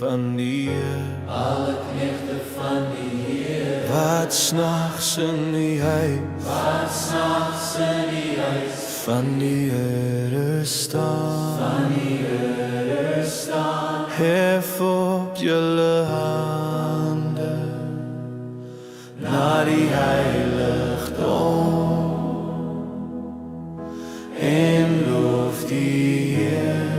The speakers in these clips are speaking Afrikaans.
van die Heer, alle knegte van die Heer, wat snags in die huis wat snags in die huis van die Here staan. van die Here staan. Hef op julle hande na die heiligdom en loof die Heer,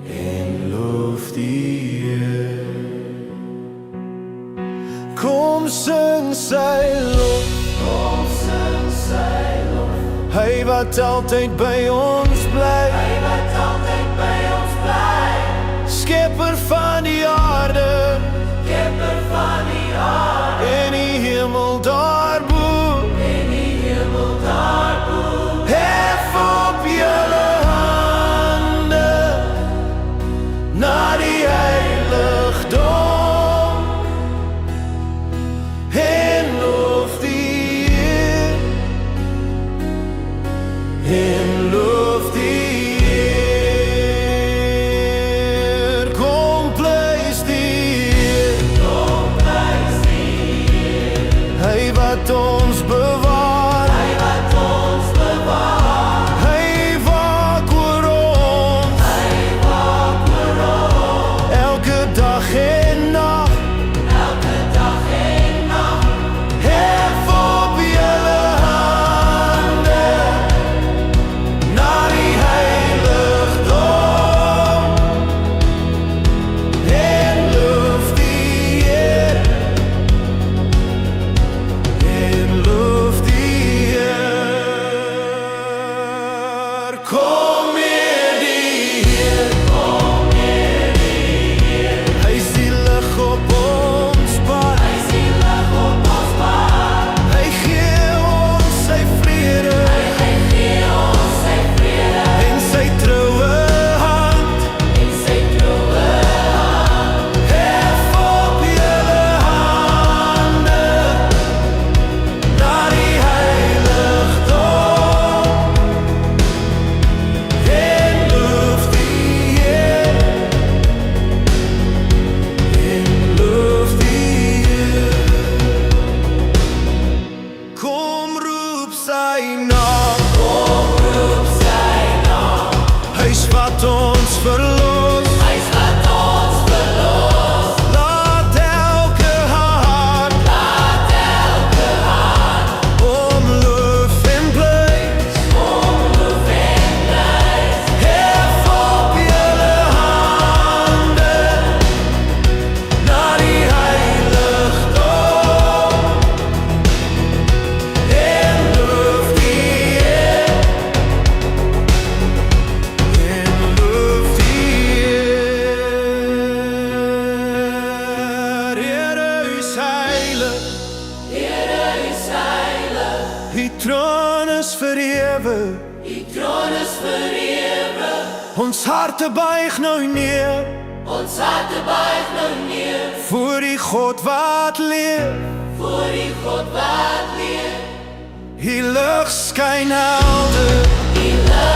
en loof die Heer. Kom sing sy lof, Kom sing sy lof, hy wat altyd by ons bly, hy wat altyd by ons bly, skepper van die aarde Skepper van die aarde en die hemel daarbo. en die hemel daarbo. Hef op julle hande na die heiligdom en loof die Heer, en loof die Heer. Kom prys die Heer, Kom prys die Heer, hy wat ons bewaar, hy wat ons bewaar, hy waak oor ons hy waak oor ons, elke dag en nag. elke dag en nag. Hef op julle hande na die heiligdom en loof die Heer, en loof die Heer. Kom hier die Heer, hy is die lig op ons pad, Hy is die lig op ons pad, hy gee ons sy vrede hy gee ons sy vrede en sy troue hand. en sy troue hand. Hef op julle hande na die heiligdom en loof die Heer, en loof die Heer. Kom roep sy naam, Kom roep sy naam, hy's wat ons verlos. hy is wat ons verlos. Laat elke hart Laat elke hart omloof en blys. omloof en blys. Hef op julle hande na die heiligdom en loof die Heer, en loof die Heer. Here, u is heilig, Here is heilig, u troon is vir ewig. die troon is vir ewig. Ons harte buig nou neer Ons harte buig nou neer voor die God wat leef. voor die God wat leef. Die lig skyn helder Die lig